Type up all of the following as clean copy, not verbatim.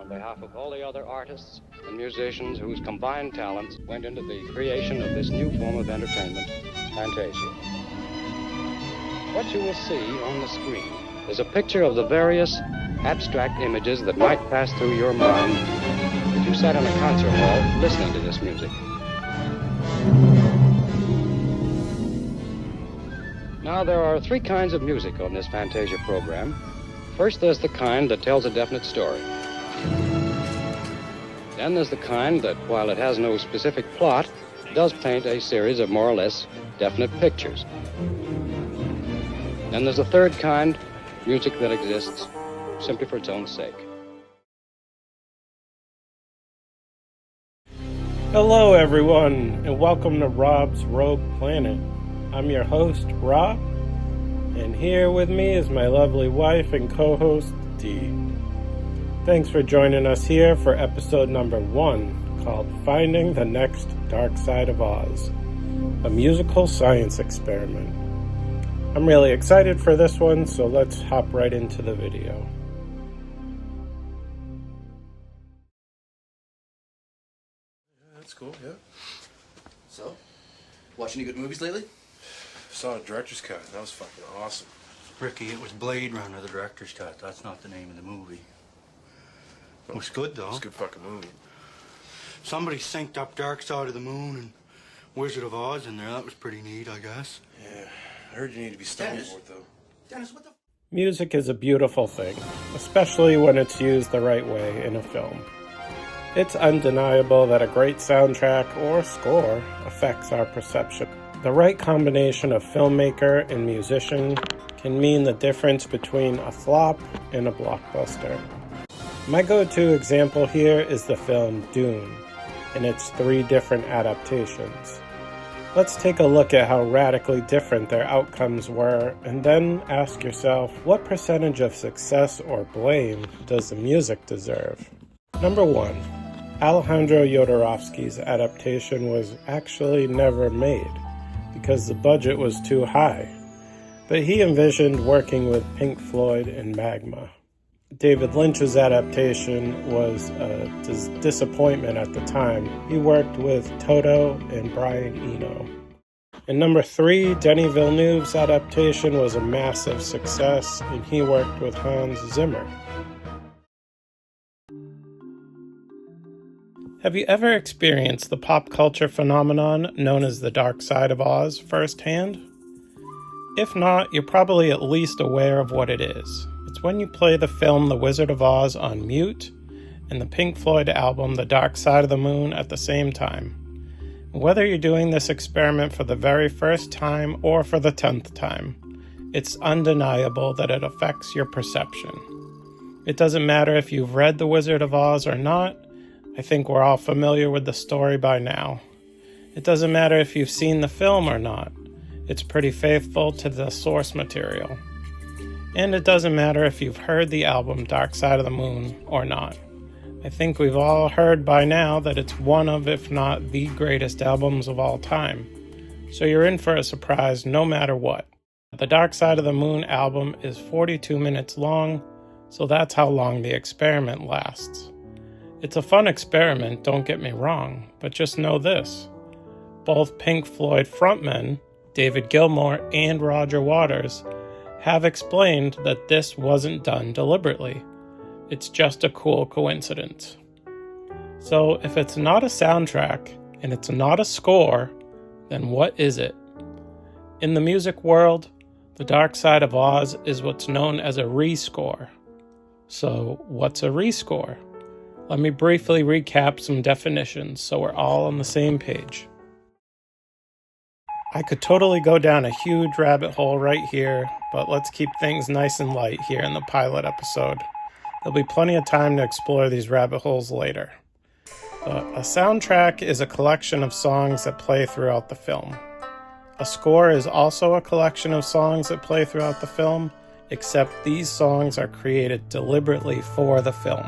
on behalf of all the other artists and musicians whose combined talents went into the creation of this new form of entertainment, Fantasia. What you will see on the screen is a picture of the various abstract images that might pass through your mind if you sat in a concert hall listening to this music. Now, there are three kinds of music on this Fantasia program. First, there's the kind that tells a definite story. Then there's the kind that, while it has no specific plot, does paint a series of more or less definite pictures. Then there's the third kind, music that exists simply for its own sake. Hello everyone, and welcome to Rob's Rogue Planet. I'm your host, Rob, and here with me is my lovely wife and co-host, Dee. Thanks for joining us here for episode number 1, called Finding the Next Dark Side of Oz, a musical science experiment. I'm really excited for this one, so let's hop right into the video. That's cool, yeah. So, watch any good movies lately? Saw a director's cut. That was fucking awesome. Ricky, it was Blade Runner, the director's cut. That's not the name of the movie. It was good, though. It was a good fucking movie. Somebody synced up Dark Side of the Moon and Wizard of Oz in there. That was pretty neat, I guess. Yeah, I heard you need to be stoned for it, though. Dennis, what the... Music is a beautiful thing, especially when it's used the right way in a film. It's undeniable that a great soundtrack or score affects our perception. The right combination of filmmaker and musician can mean the difference between a flop and a blockbuster. My go-to example here is the film Dune and its 3 different adaptations. Let's take a look at how radically different their outcomes were, and then ask yourself, what percentage of success or blame does the music deserve? Number 1. Alejandro Jodorowsky's adaptation was actually never made because the budget was too high, but he envisioned working with Pink Floyd and Magma. David Lynch's adaptation was a disappointment at the time. He worked with Toto and Brian Eno. And number 3, Denis Villeneuve's adaptation was a massive success, and he worked with Hans Zimmer. Have you ever experienced the pop culture phenomenon known as the Dark Side of Oz firsthand? If not, you're probably at least aware of what it is. It's when you play the film The Wizard of Oz on mute and the Pink Floyd album The Dark Side of the Moon at the same time. Whether you're doing this experiment for the very first time or for the 10th time, it's undeniable that it affects your perception. It doesn't matter if you've read The Wizard of Oz or not. I think we're all familiar with the story by now. It doesn't matter if you've seen the film or not. It's pretty faithful to the source material. And it doesn't matter if you've heard the album Dark Side of the Moon or not. I think we've all heard by now that it's one of, if not the greatest albums of all time. So you're in for a surprise no matter what. The Dark Side of the Moon album is 42 minutes long, so that's how long the experiment lasts. It's a fun experiment, don't get me wrong, but just know this. Both Pink Floyd frontmen, David Gilmour and Roger Waters, have explained that this wasn't done deliberately. It's just a cool coincidence. So if it's not a soundtrack and it's not a score, then what is it? In the music world, The Dark Side of Oz is what's known as a rescore. So what's a rescore? Let me briefly recap some definitions so we're all on the same page. I could totally go down a huge rabbit hole right here, but let's keep things nice and light here in the pilot episode. There'll be plenty of time to explore these rabbit holes later. A soundtrack is a collection of songs that play throughout the film. A score is also a collection of songs that play throughout the film, except these songs are created deliberately for the film.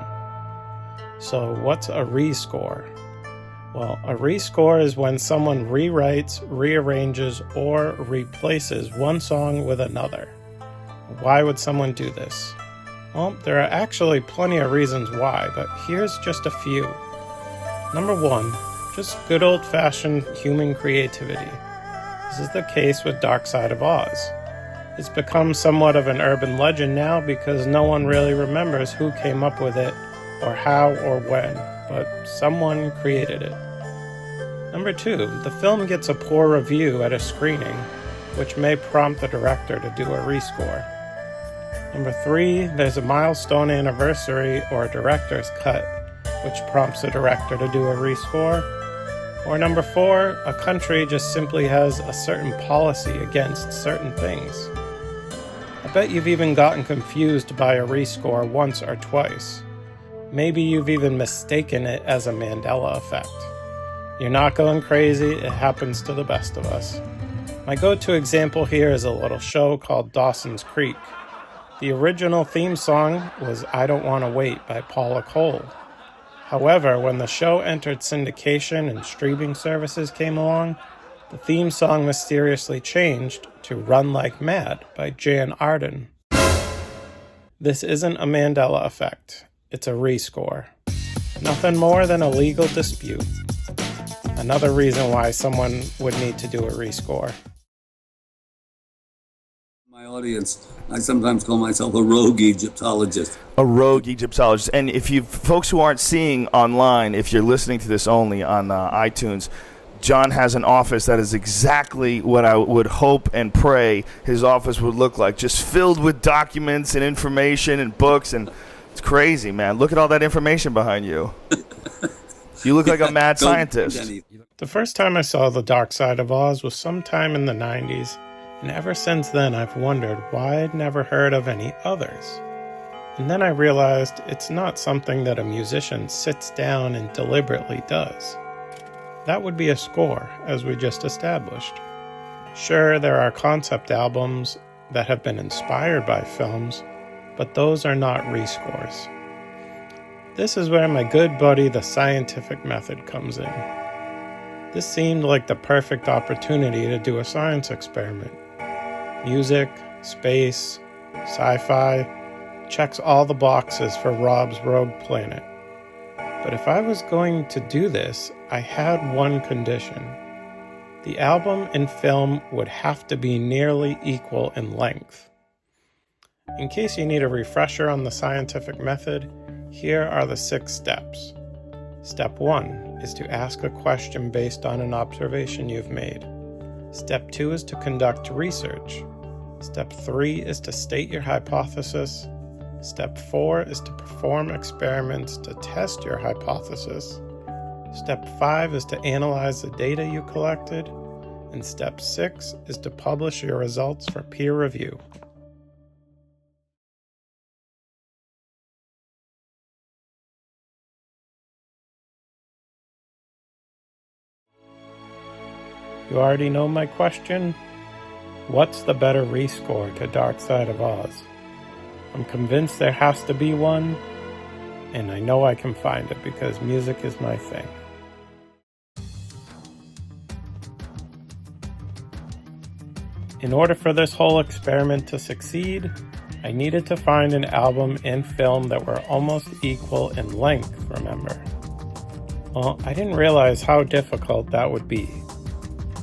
So what's a rescore? Well, a rescore is when someone rewrites, rearranges, or replaces one song with another. Why would someone do this? Well, there are actually plenty of reasons why, but here's just a few. Number one, just good old-fashioned human creativity. This is the case with Dark Side of Oz. It's become somewhat of an urban legend now because no one really remembers who came up with it or how or when, but someone created it. Number two, the film gets a poor review at a screening, which may prompt the director to do a rescore. Number three, there's a milestone anniversary or a director's cut, which prompts the director to do a rescore. Or number four, a country just simply has a certain policy against certain things. I bet you've even gotten confused by a rescore once or twice. Maybe you've even mistaken it as a Mandela effect. You're not going crazy, it happens to the best of us. My go-to example here is a little show called Dawson's Creek. The original theme song was I Don't Want to Wait by Paula Cole. However, when the show entered syndication and streaming services came along, the theme song mysteriously changed to Run Like Mad by Jan Arden. This isn't a Mandela effect, it's a rescore. Nothing more than a legal dispute. Another reason why someone would need to do a rescore. My audience, I sometimes call myself a rogue Egyptologist. A rogue Egyptologist. And if you folks who aren't seeing online, if you're listening to this only on iTunes, John has an office that is exactly what I would hope and pray his office would look like, just filled with documents and information and books, and it's crazy, man. Look at all that information behind you. You look like a mad scientist. The first time I saw The Dark Side of Oz was sometime in the 90s, and ever since then I've wondered why I'd never heard of any others. And then I realized it's not something that a musician sits down and deliberately does. That would be a score, as we just established. Sure, there are concept albums that have been inspired by films, but those are not rescores. This is where my good buddy the scientific method comes in. This seemed like the perfect opportunity to do a science experiment. Music, space, sci-fi, checks all the boxes for Rob's Rogue Planet. But if I was going to do this, I had one condition. The album and film would have to be nearly equal in length. In case you need a refresher on the scientific method, here are the 6 steps. Step 1 is to ask a question based on an observation you've made. Step 2 is to conduct research. Step 3 is to state your hypothesis. Step 4 is to perform experiments to test your hypothesis. Step 5 is to analyze the data you collected. And step 6 is to publish your results for peer review. You already know my question? What's the better rescore to Dark Side of Oz? I'm convinced there has to be one, and I know I can find it because music is my thing. In order for this whole experiment to succeed, I needed to find an album and film that were almost equal in length, remember? Well, I didn't realize how difficult that would be.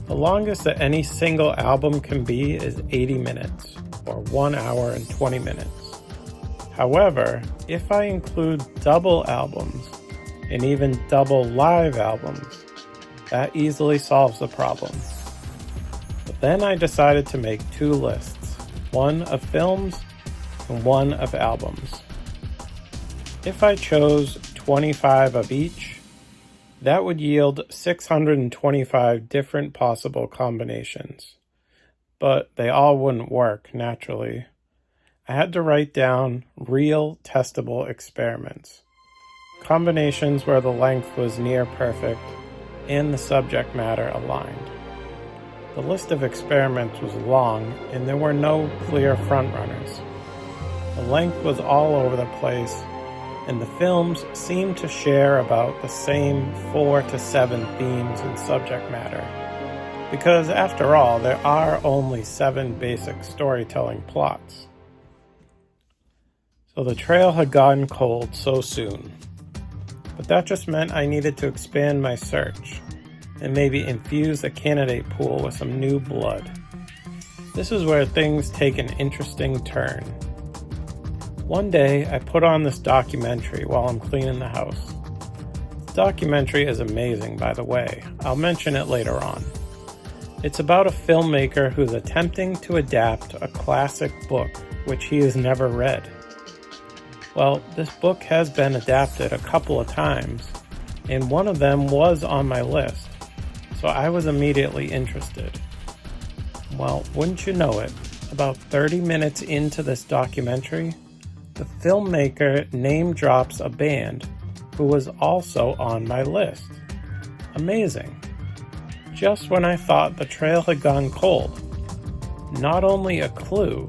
The longest that any single album can be is 80 minutes, or 1 hour and 20 minutes. However, if I include double albums, and even double live albums, that easily solves the problem. But then I decided to make 2 lists, one of films and one of albums. If I chose 25 of each, that would yield 625 different possible combinations. But they all wouldn't work, naturally. I had to write down real, testable experiments. Combinations where the length was near perfect and the subject matter aligned. The list of experiments was long, and there were no clear frontrunners. The length was all over the place, and the films seemed to share about the same 4 to 7 themes and subject matter. Because after all, there are only 7 basic storytelling plots. So the trail had gotten cold so soon. But that just meant I needed to expand my search and maybe infuse the candidate pool with some new blood. This is where things take an interesting turn. One day, I put on this documentary while I'm cleaning the house. The documentary is amazing, by the way. I'll mention it later on. It's about a filmmaker who's attempting to adapt a classic book which he has never read. Well, this book has been adapted a couple of times, and one of them was on my list, so I was immediately interested. Well, wouldn't you know it, about 30 minutes into this documentary, the filmmaker name drops a band who was also on my list. Amazing. Just when I thought the trail had gone cold, not only a clue,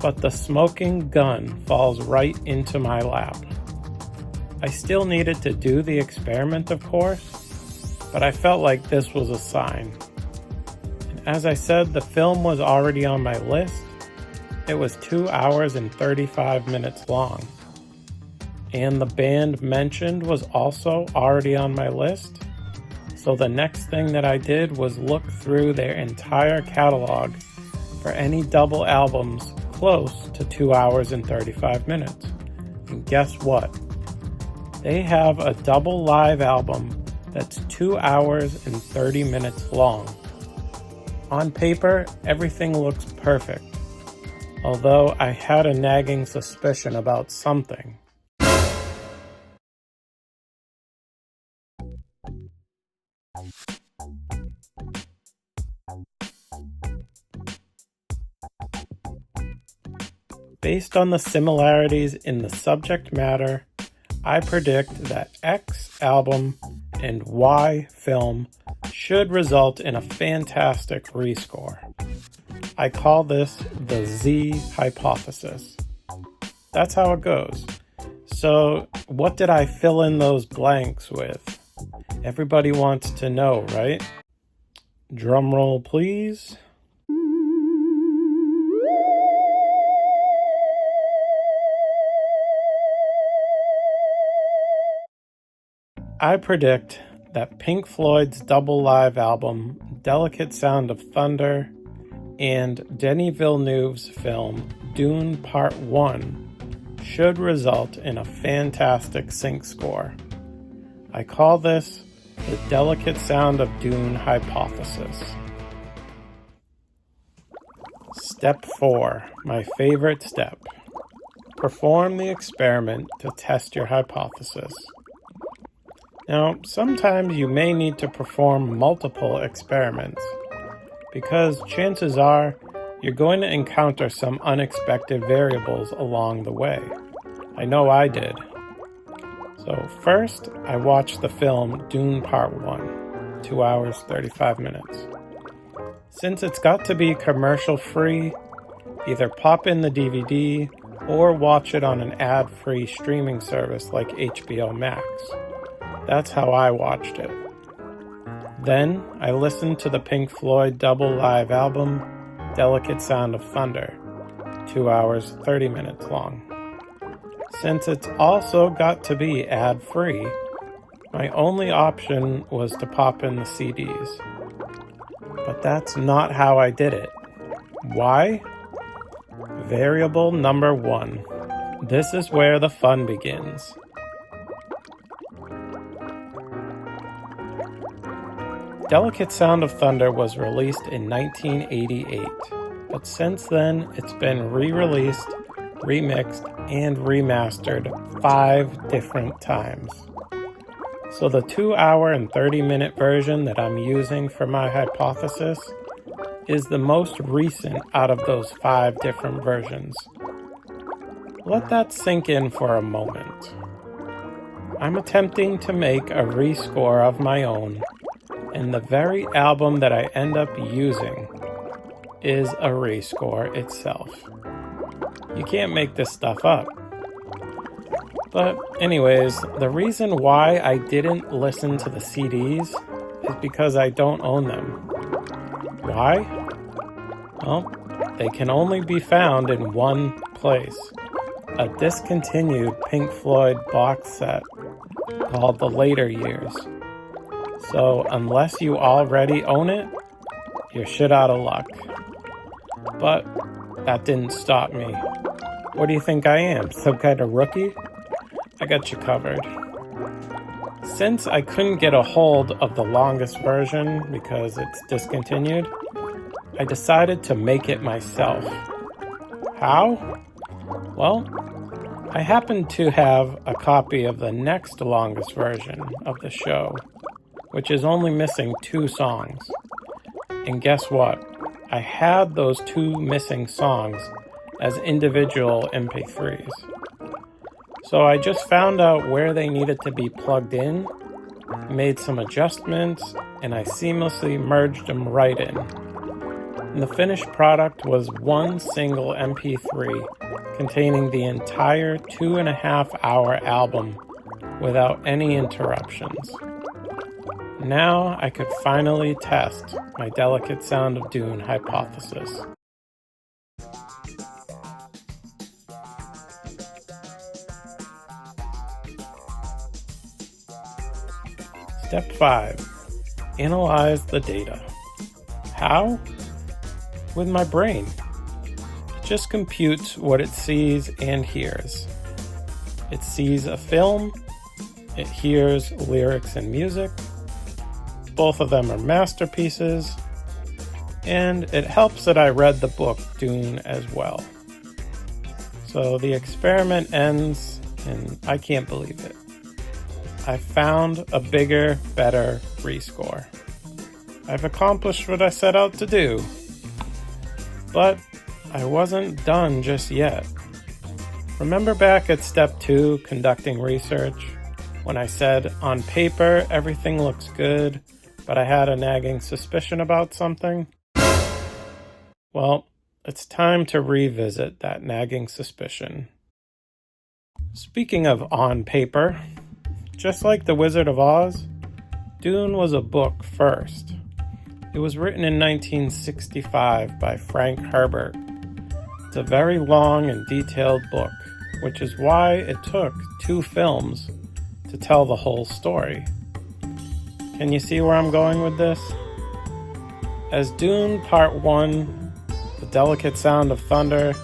but the smoking gun falls right into my lap. I still needed to do the experiment, of course, but I felt like this was a sign. And as I said, the film was already on my list. It was 2 hours and 35 minutes long. And the band mentioned was also already on my list. So the next thing that I did was look through their entire catalog for any double albums close to 2 hours and 35 minutes. And guess what? They have a double live album that's 2 hours and 30 minutes long. On paper, everything looks perfect, although I had a nagging suspicion about something. Based on the similarities in the subject matter, I predict that X album and Y film should result in a fantastic rescore. I call this the Z hypothesis. That's how it goes. So, what did I fill in those blanks with? Everybody wants to know, right? Drum roll, please. I predict that Pink Floyd's double live album, Delicate Sound of Thunder, and Denis Villeneuve's film, Dune Part 1, should result in a fantastic sync score. I call this the Delicate Sound of Dune hypothesis. Step 4, my favorite step. Perform the experiment to test your hypothesis. Now, sometimes you may need to perform multiple experiments, because chances are you're going to encounter some unexpected variables along the way. I know I did. So first, I watched the film Dune Part 1, 2 hours, 35 minutes. Since it's got to be commercial-free, either pop in the DVD or watch it on an ad-free streaming service like HBO Max. That's how I watched it. Then, I listened to the Pink Floyd double live album, Delicate Sound of Thunder, 2 hours, 30 minutes long. Since it's also got to be ad-free, my only option was to pop in the CDs. But that's not how I did it. Why? Variable number 1. This is where the fun begins. Delicate Sound of Thunder was released in 1988, but since then it's been re-released, remixed, and remastered 5 different times. So the 2 hour and 30 minute version that I'm using for my hypothesis is the most recent out of those 5 different versions. Let that sink in for a moment. I'm attempting to make a rescore of my own, and the very album that I end up using is a rescore itself. You can't make this stuff up. But anyways, the reason why I didn't listen to the CDs is because I don't own them. Why? Well, they can only be found in one place. a discontinued Pink Floyd box set called The Later Years. So unless you already own it, you're shit out of luck. But that didn't stop me. What do you think I am, some kind of rookie? I got you covered. Since I couldn't get a hold of the longest version because it's discontinued, I decided to make it myself. How? Well, I happen to have a copy of the next longest version of the show, which is only missing 2 songs. And guess what? I had those 2 missing songs as individual MP3s. So I just found out where they needed to be plugged in, made some adjustments, and I seamlessly merged them right in. And the finished product was one single MP3 containing the entire 2.5-hour album without any interruptions. Now I could finally test my Delicate Sound of Dune hypothesis. Step 5. Analyze the data. How? With my brain. It just computes what it sees and hears. It sees a film, it hears lyrics and music, both of them are masterpieces, and it helps that I read the book Dune as well. So the experiment ends, and I can't believe it. I found a bigger, better rescore. I've accomplished what I set out to do. But I wasn't done just yet. Remember back at step 2, conducting research, when I said, on paper, everything looks good, but I had a nagging suspicion about something? Well, it's time to revisit that nagging suspicion. Speaking of on paper, just like The Wizard of Oz, Dune was a book first. It was written in 1965 by Frank Herbert. It's a very long and detailed book, which is why it took 2 films to tell the whole story. Can you see where I'm going with this? As Dune Part 1, The Delicate Sound of Thunder,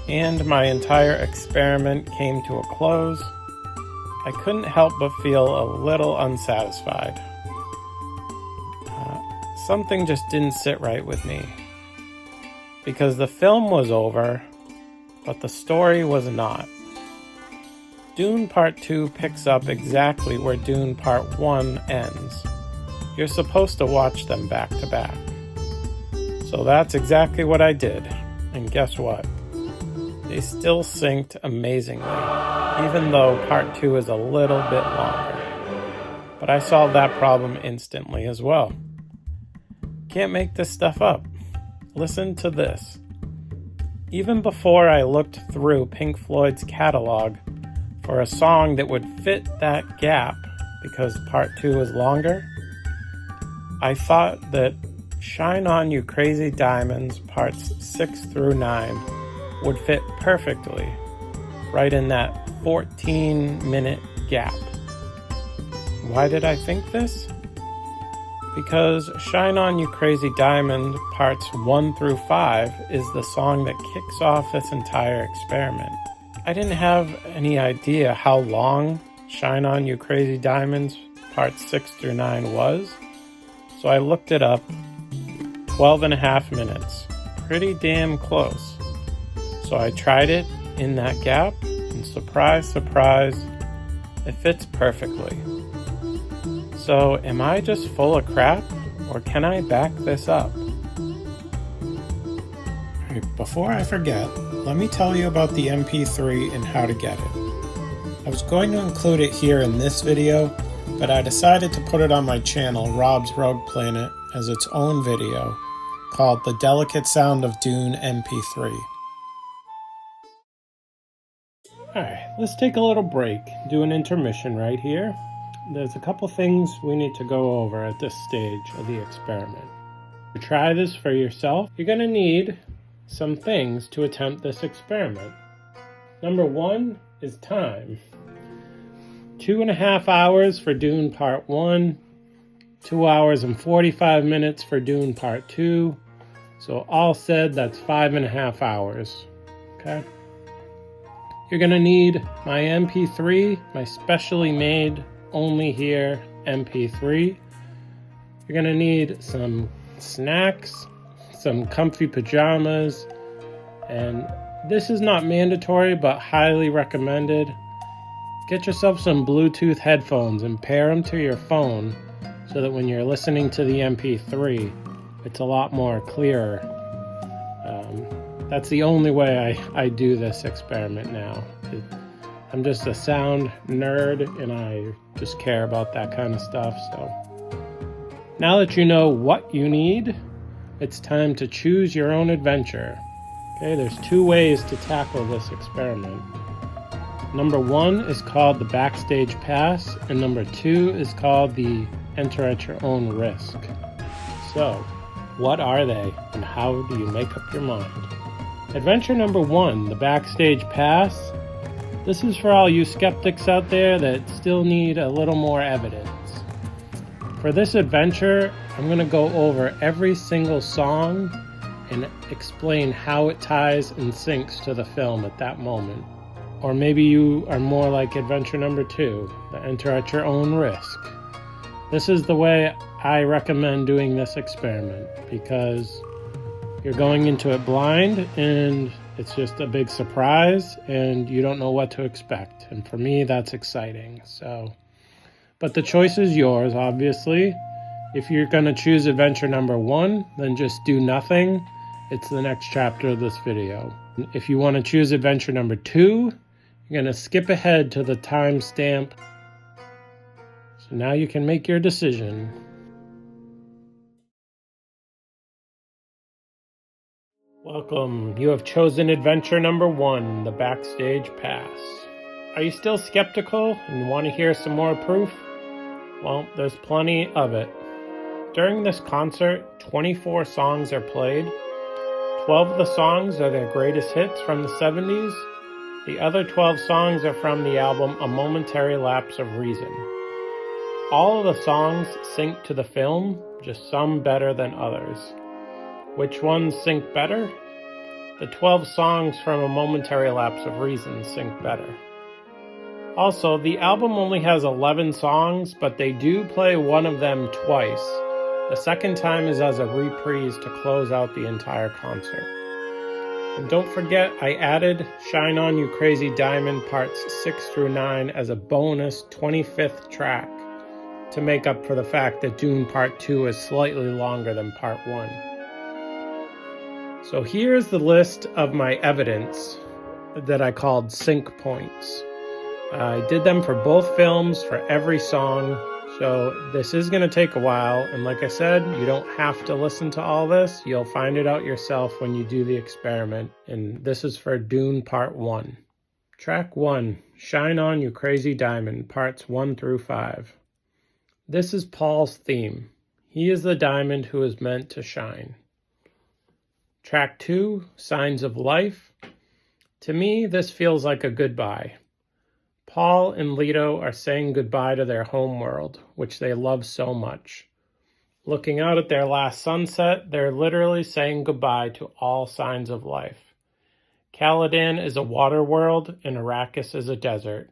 and my entire experiment came to a close, I couldn't help but feel a little unsatisfied. Something just didn't sit right with me. Because the film was over, but the story was not. Dune Part 2 picks up exactly where Dune Part 1 ends. You're supposed to watch them back to back. So that's exactly what I did. And guess what? They still synced amazingly, even though Part 2 is a little bit longer. But I solved that problem instantly as well. Can't make this stuff up. Listen to this. Even before I looked through Pink Floyd's catalog for a song that would fit that gap, because Part 2 is longer, I thought that Shine On You Crazy Diamonds Parts 6 through 9 would fit perfectly right in that 14-minute gap. Why did I think this? Because Shine On You Crazy Diamond Parts 1 through 5 is the song that kicks off this entire experiment. I didn't have any idea how long Shine On You Crazy Diamonds Parts 6 through 9 was, so I looked it up. 12.5 minutes. Pretty damn close. So I tried it in that gap, and surprise, surprise, it fits perfectly. So am I just full of crap, or can I back this up? Alright, before I forget, let me tell you about the MP3 and how to get it. I was going to include it here in this video, but I decided to put it on my channel, Rob's Rogue Planet, as its own video, called The Delicate Sound of Dune MP3. Alright, let's take a little break, do an intermission right here. There's a couple things we need to go over at this stage of the experiment. To try this for yourself, you're going to need some things to attempt this experiment. Number 1 is time. 2.5 hours for Dune Part 1, 2 hours and 45 minutes for Dune Part 2. So all said, that's 5.5 hours. Okay? You're going to need my MP3, my specially made, only here MP3. You're going to need some snacks, some comfy pajamas, and this is not mandatory but highly recommended. Get yourself some Bluetooth headphones and pair them to your phone so that when you're listening to the MP3, it's a lot more clearer. That's the only way I do this experiment now. I'm just a sound nerd and I just care about that kind of stuff. So now that you know what you need, it's time to choose your own adventure. Okay, there's 2 ways to tackle this experiment. Number 1 is called the Backstage Pass, and number 2 is called the Enter at Your Own Risk. So, what are they, and how do you make up your mind? Adventure number 1, the Backstage Pass. This is for all you skeptics out there that still need a little more evidence. For this adventure, I'm going to go over every single song and explain how it ties and syncs to the film at that moment. Or maybe you are more like adventure number 2, the Enter at Your Own Risk. This is the way I recommend doing this experiment because you're going into it blind and it's just a big surprise and you don't know what to expect. And for me, that's exciting. But the choice is yours, obviously. If you're going to choose adventure number 1, then just do nothing. It's the next chapter of this video. If you want to choose adventure number 2, you're going to skip ahead to the timestamp. So now you can make your decision. Welcome. You have chosen adventure number 1, the Backstage Pass. Are you still skeptical and want to hear some more proof? Well, there's plenty of it. During this concert, 24 songs are played. 12 of the songs are their greatest hits from the 70s. The other 12 songs are from the album A Momentary Lapse of Reason. All of the songs sync to the film, just some better than others. Which ones sync better? The 12 songs from A Momentary Lapse of Reason sync better. Also, the album only has 11 songs, but they do play one of them twice. The second time is as a reprise to close out the entire concert. And don't forget, I added Shine On You Crazy Diamond parts 6 through 9 as a bonus 25th track to make up for the fact that Dune Part 2 is slightly longer than Part 1. So here's the list of my evidence that I called sync points. I did them for both films, for every song, so this is going to take a while, and like I said, you don't have to listen to all this. You'll find it out yourself when you do the experiment, and this is for Dune Part 1. Track 1, Shine On You Crazy Diamond, parts 1 through 5. This is Paul's theme. He is the diamond who is meant to shine. Track 2, Signs of Life. To me, this feels like a goodbye. Paul and Leto are saying goodbye to their home world, which they love so much. Looking out at their last sunset, they're literally saying goodbye to all signs of life. Caladan is a water world, and Arrakis is a desert.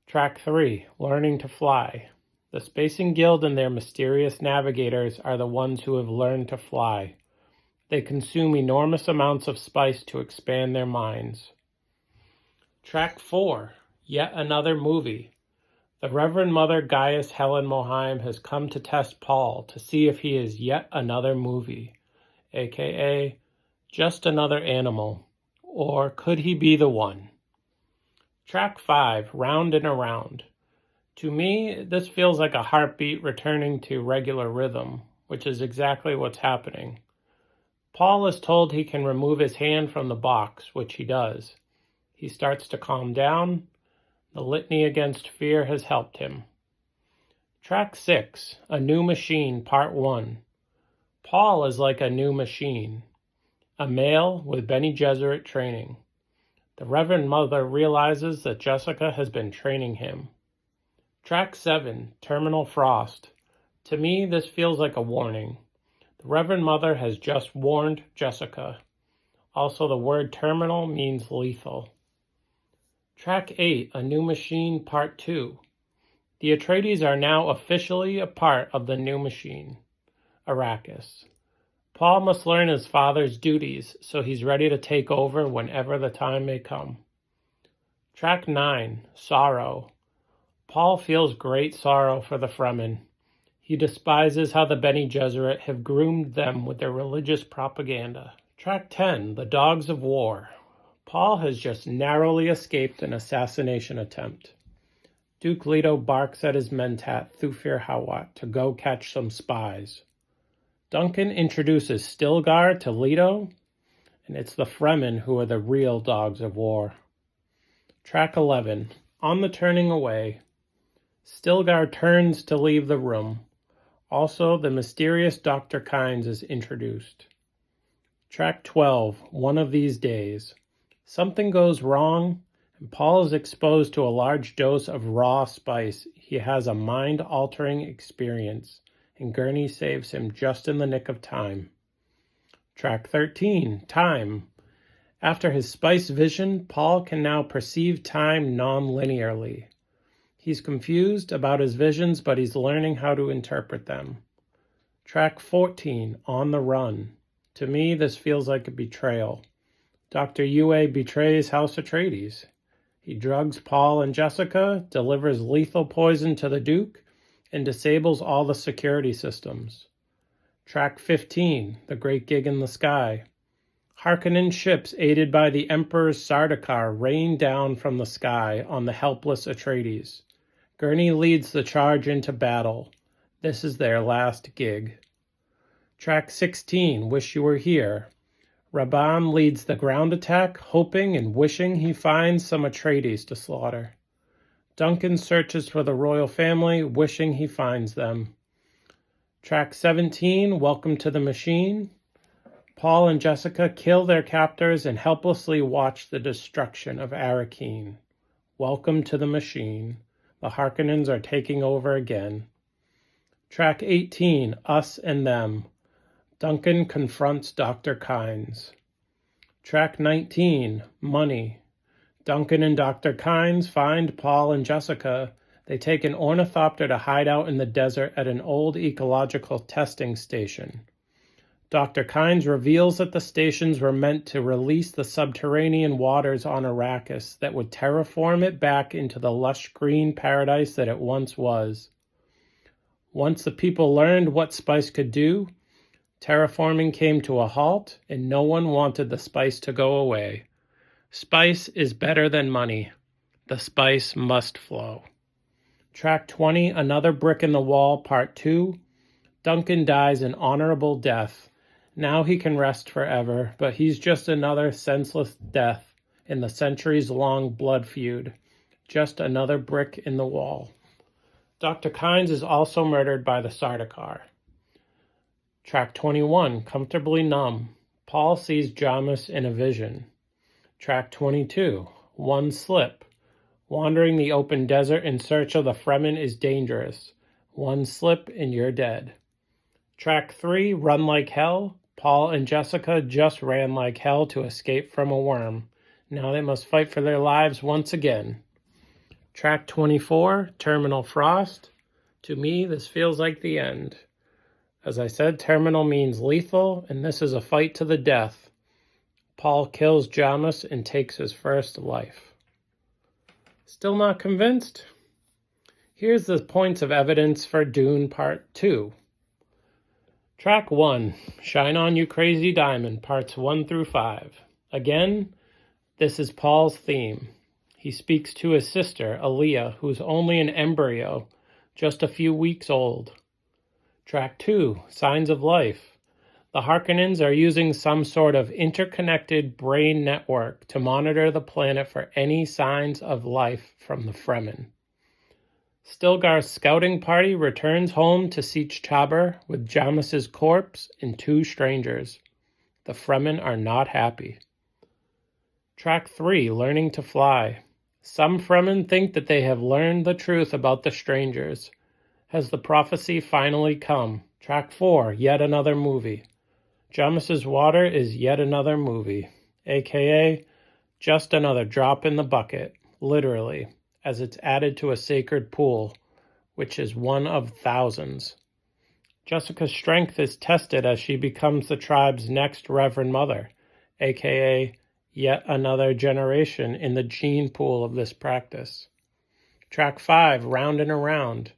Track 3, Learning to Fly. The Spacing Guild and their mysterious navigators are the ones who have learned to fly. They consume enormous amounts of spice to expand their minds. Track 4, Yet Another Movie. The Reverend Mother Gaius Helen Mohiam has come to test Paul to see if he is yet another movie, aka just another animal, or could he be the one? Track 5, Round and Around. To me, this feels like a heartbeat returning to regular rhythm, which is exactly what's happening. Paul is told he can remove his hand from the box, which he does. He starts to calm down. The litany against fear has helped him. Track 6, A New Machine, Part 1. Paul is like a new machine, a male with Bene Gesserit training. The Reverend Mother realizes that Jessica has been training him. Track 7, Terminal Frost. To me, this feels like a warning. The Reverend Mother has just warned Jessica. Also, the word terminal means lethal. Track 8, A New Machine, Part 2. The Atreides are now officially a part of the new machine, Arrakis. Paul must learn his father's duties, so he's ready to take over whenever the time may come. Track 9, Sorrow. Paul feels great sorrow for the Fremen. He despises how the Bene Gesserit have groomed them with their religious propaganda. Track 10, The Dogs of War. Paul has just narrowly escaped an assassination attempt. Duke Leto barks at his mentat, Thufir Hawat, to go catch some spies. Duncan introduces Stilgar to Leto, and it's the Fremen who are the real dogs of war. Track 11, On the Turning Away. Stilgar turns to leave the room. Also, the mysterious Dr. Kynes is introduced. Track 12, One of These Days. Something goes wrong, and Paul is exposed to a large dose of raw spice. He has a mind-altering experience, and Gurney saves him just in the nick of time. Track 13, Time. After his spice vision, Paul can now perceive time non-linearly. He's confused about his visions, but he's learning how to interpret them. Track 14, On the Run. To me, this feels like a betrayal. Dr. Yue betrays House Atreides. He drugs Paul and Jessica, delivers lethal poison to the Duke, and disables all the security systems. Track 15, The Great Gig in the Sky. Harkonnen ships aided by the Emperor's Sardaukar rain down from the sky on the helpless Atreides. Gurney leads the charge into battle. This is their last gig. Track 16, Wish You Were Here. Rabban leads the ground attack, hoping and wishing he finds some Atreides to slaughter. Duncan searches for the royal family, wishing he finds them. Track 17, Welcome to the Machine. Paul and Jessica kill their captors and helplessly watch the destruction of Arrakeen. Welcome to the Machine. The Harkonnens are taking over again. Track 18, Us and Them. Duncan confronts Dr. Kynes. Track 19, Money. Duncan and Dr. Kynes find Paul and Jessica. They take an ornithopter to hide out in the desert at an old ecological testing station. Dr. Kynes reveals that the stations were meant to release the subterranean waters on Arrakis that would terraform it back into the lush green paradise that it once was. Once the people learned what spice could do, terraforming came to a halt, and no one wanted the spice to go away. Spice is better than money. The spice must flow. Track 20, Another Brick in the Wall, Part 2. Duncan dies an honorable death. Now he can rest forever, but he's just another senseless death in the centuries-long blood feud. Just another brick in the wall. Dr. Kynes is also murdered by the Sardaukar. Track 21, Comfortably Numb. Paul sees Jamis in a vision. Track 22, One Slip. Wandering the open desert in search of the Fremen is dangerous. One slip and you're dead. Track 3, Run Like Hell. Paul and Jessica just ran like hell to escape from a worm. Now they must fight for their lives once again. Track 24, Terminal Frost. To me, this feels like the end. As I said, terminal means lethal, and this is a fight to the death. Paul kills Jamis and takes his first life. Still not convinced? Here's the points of evidence for Dune Part 2. Track 1, Shine On You Crazy Diamond, Parts 1 through 5. Again, this is Paul's theme. He speaks to his sister, Aaliyah, who's only an embryo, just a few weeks old. Track 2, Signs of Life. The Harkonnens are using some sort of interconnected brain network to monitor the planet for any signs of life from the Fremen. Stilgar's scouting party returns home to Sietch Tabr with Jamis's corpse and 2 strangers. The Fremen are not happy. Track 3, Learning to Fly. Some Fremen think that they have learned the truth about the strangers. Has the prophecy finally come? Track 4, Yet Another Movie. Jamus's Water is yet another movie, aka just another drop in the bucket, literally, as it's added to a sacred pool, which is one of thousands. Jessica's strength is tested as she becomes the tribe's next Reverend Mother, aka yet another generation in the gene pool of this practice. Track 5, Round and Around.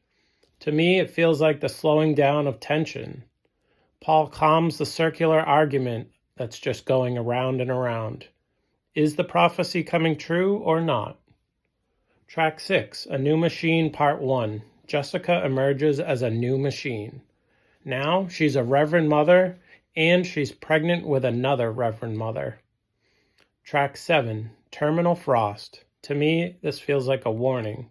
To me, it feels like the slowing down of tension. Paul calms the circular argument that's just going around and around. Is the prophecy coming true or not? Track 6, A New Machine Part 1. Jessica emerges as a new machine. Now she's a Reverend Mother, and she's pregnant with another Reverend Mother. Track 7, Terminal Frost. To me, this feels like a warning.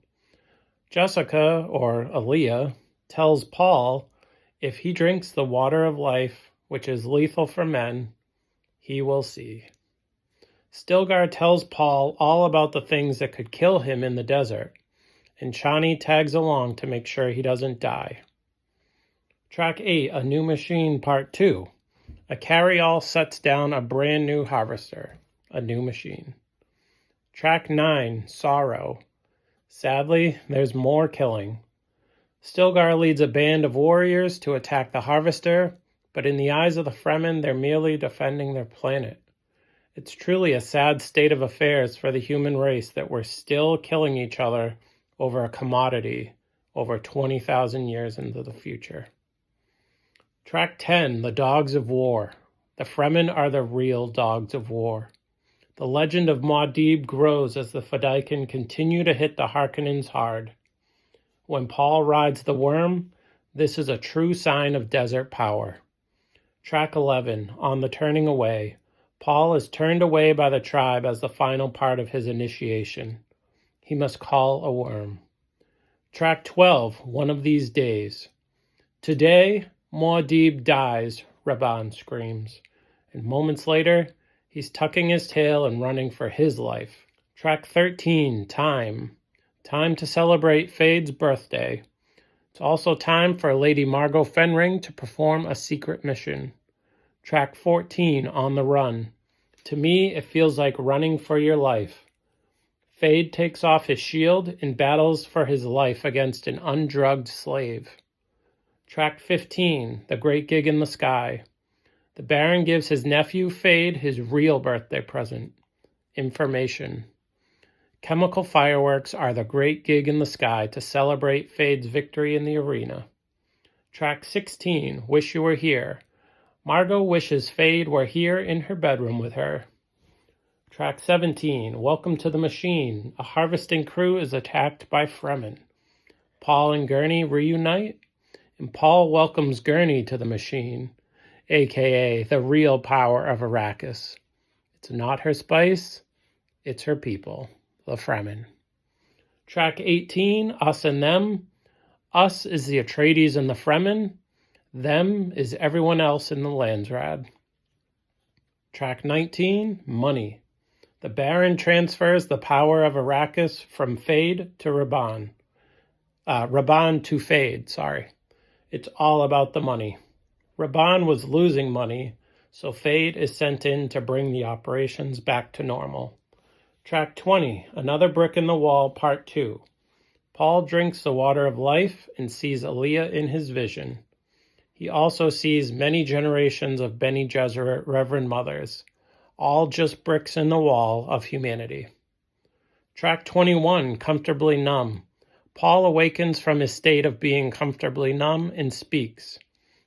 Jessica, or Aaliyah, tells Paul if he drinks the water of life, which is lethal for men, he will see. Stilgar tells Paul all about the things that could kill him in the desert, and Chani tags along to make sure he doesn't die. Track 8, A New Machine Part 2. A carry-all sets down a brand new harvester, a new machine. Track 9, Sorrow. Sadly, there's more killing. Stilgar leads a band of warriors to attack the harvester, but in the eyes of the Fremen, they're merely defending their planet. It's truly a sad state of affairs for the human race that we're still killing each other over a commodity over 20,000 years into the future. Track 10, The Dogs of War. The Fremen are the real dogs of war. The legend of Muad'Dib grows as the Fedaykin continue to hit the Harkonnens hard. When Paul rides the worm, this is a true sign of desert power. Track 11, On the Turning Away. Paul is turned away by the tribe as the final part of his initiation. He must call a worm. Track 12, One of These Days. Today, Muad'Dib dies, Rabban screams. And moments later, he's tucking his tail and running for his life. Track 13, Time. Time to celebrate Fade's birthday. It's also time for Lady Margot Fenring to perform a secret mission. Track 14, On the Run. To me, it feels like running for your life. Fade takes off his shield and battles for his life against an undrugged slave. Track 15, The Great Gig in the Sky. The Baron gives his nephew Fade his real birthday present. Information. Chemical fireworks are the great gig in the sky to celebrate Fade's victory in the arena. Track 16, Wish You Were Here. Margot wishes Fade were here in her bedroom with her. Track 17, Welcome to the Machine. A harvesting crew is attacked by Fremen. Paul and Gurney reunite, and Paul welcomes Gurney to the machine, aka the real power of Arrakis. It's not her spice, it's her people, the Fremen. Track 18, Us and Them. Us is the Atreides and the Fremen. Them is everyone else in the Landsrad. Track 19, Money. The Baron transfers the power of Arrakis from Fade to Rabban. Rabban to Fade, sorry. It's all about the money. Rabban was losing money, so Fade is sent in to bring the operations back to normal. Track 20, Another Brick in the Wall, Part 2. Paul drinks the water of life and sees Aaliyah in his vision. He also sees many generations of Bene Gesserit Reverend Mothers, all just bricks in the wall of humanity. Track 21, Comfortably Numb. Paul awakens from his state of being comfortably numb and speaks.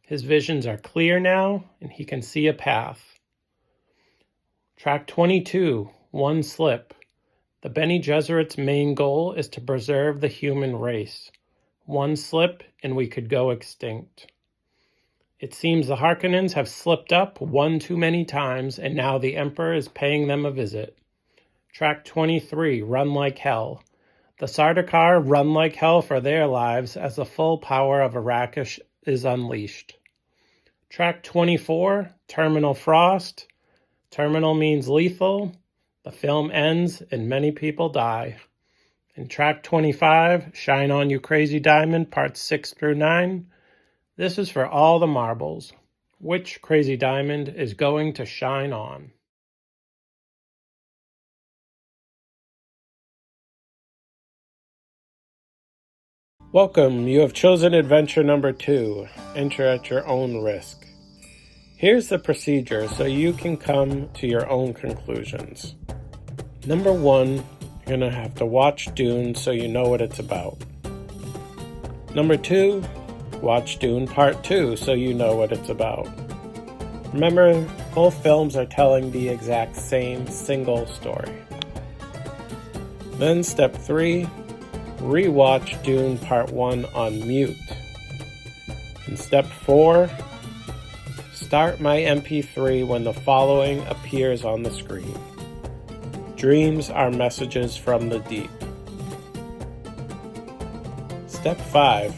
His visions are clear now, and he can see a path. Track 22, One Slip. The Bene Gesserit's main goal is to preserve the human race. One slip, and we could go extinct. It seems the Harkonnens have slipped up one too many times, and now the Emperor is paying them a visit. Track 23, Run Like Hell. The Sardaukar run like hell for their lives as the full power of Arrakis is unleashed. Track 24, Terminal Frost. Terminal means lethal. The film ends and many people die. In track 25, Shine On You Crazy Diamond, parts 6 through 9, this is for all the marbles. Which crazy diamond is going to shine on? Welcome, you have chosen adventure number 2. Enter at your own risk. Here's the procedure so you can come to your own conclusions. Number 1, you're going to have to watch Dune so you know what it's about. Number 2, watch Dune Part 2 so you know what it's about. Remember, both films are telling the exact same single story. Then step 3, rewatch Dune Part 1 on mute. And step 4, start my MP3 when the following appears on the screen. Dreams are messages from the deep. Step 5,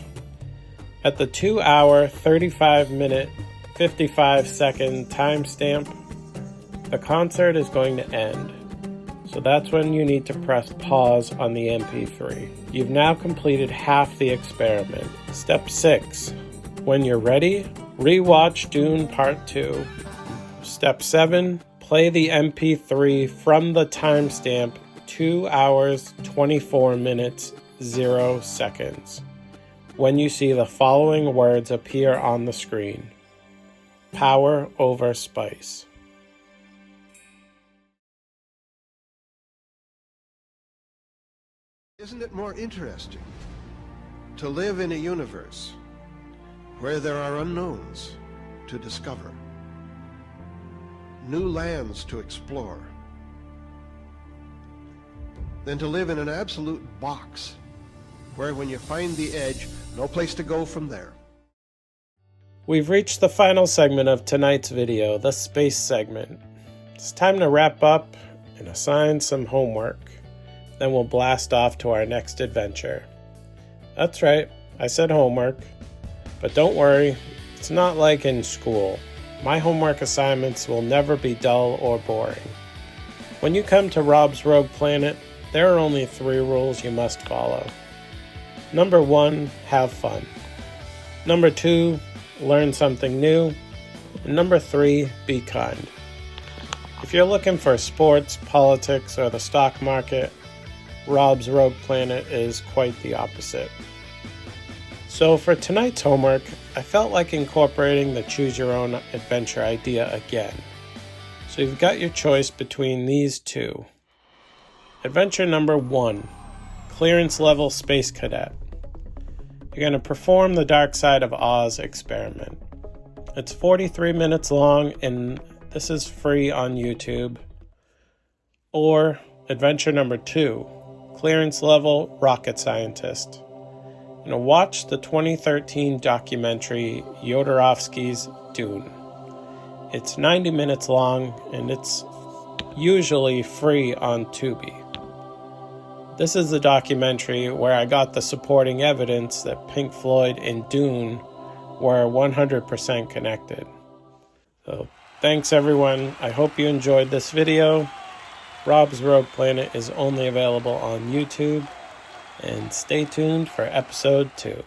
at the 2-hour, 35-minute, 55-second timestamp, the concert is going to end. So that's when you need to press pause on the MP3. You've now completed half the experiment. Step 6. When you're ready, rewatch Dune Part 2. Step 7. Play the MP3 from the timestamp 2 hours, 24 minutes, 0 seconds. When you see the following words appear on the screen. Power over spice. Isn't it more interesting to live in a universe where there are unknowns to discover, new lands to explore, than to live in an absolute box where when you find the edge, no place to go from there? We've reached the final segment of tonight's video, the space segment. It's time to wrap up and assign some homework. Then we'll blast off to our next adventure. That's right, I said homework. But don't worry, it's not like in school. My homework assignments will never be dull or boring. When you come to Rob's Rogue Planet, there are only 3 rules you must follow. Number 1, have fun. Number 2, learn something new. And number 3, be kind. If you're looking for sports, politics, or the stock market, Rob's Rogue Planet is quite the opposite. So for tonight's homework, I felt like incorporating the choose your own adventure idea again. So you've got your choice between these 2. Adventure number 1, clearance level space cadet. You're going to perform the Dark Side of Oz experiment. It's 43 minutes long and this is free on YouTube. Or adventure number 2, clearance level rocket scientist. Watch the 2013 documentary Jodorowsky's Dune. It's 90 minutes long and it's usually free on Tubi. This is the documentary where I got the supporting evidence that Pink Floyd and Dune were 100% connected. So thanks everyone. I hope you enjoyed this video. Rob's Rogue Planet is only available on YouTube. And stay tuned for episode 2.